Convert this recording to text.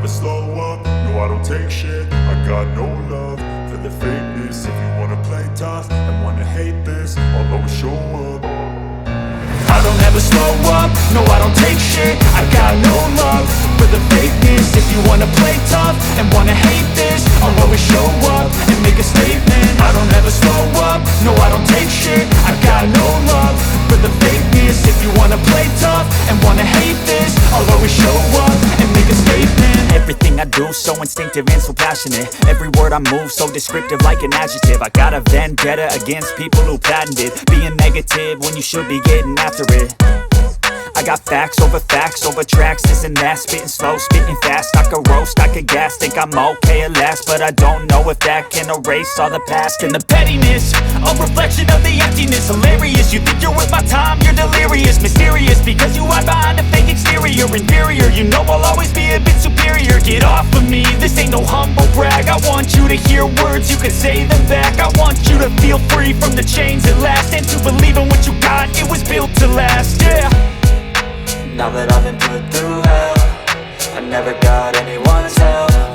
slow up, no I don't take shit. I got no love for the fakeness. If you wanna play tough and wanna hate this, I'll always show up. I don't ever slow up, no I don't take shit. I got no love for the fakeness. If you wanna play tough and wanna hate this, I'll always show up and make a statement. I don't ever slow up, no I don't take shit. I got no love for the fakeness. If you wanna play tough and wanna hate this, I'll always show up and make a statement. Everything I do so instinctive and so passionate. Every word I move so descriptive like an adjective. I got a vendetta against people who patented being negative when you should be getting after it. I got facts over tracks, this and that. Spitting slow, spitting fast. I could roast, I could gas. Think I'm okay at last, but I don't know if that can erase all the past. And the pettiness, a reflection of the emptiness. Hilarious, you think you're worth my time, you're delirious. Mysterious, because you hide behind a fake exterior. Inferior, you know I'll always be a bit superior. Get off of me, this ain't no humble brag. I want you to hear words, you can say them back. I want you to feel free from the chains at last, and to believe in what you got, it was built to last, yeah. Now that I've been put through hell, I never got anyone's help.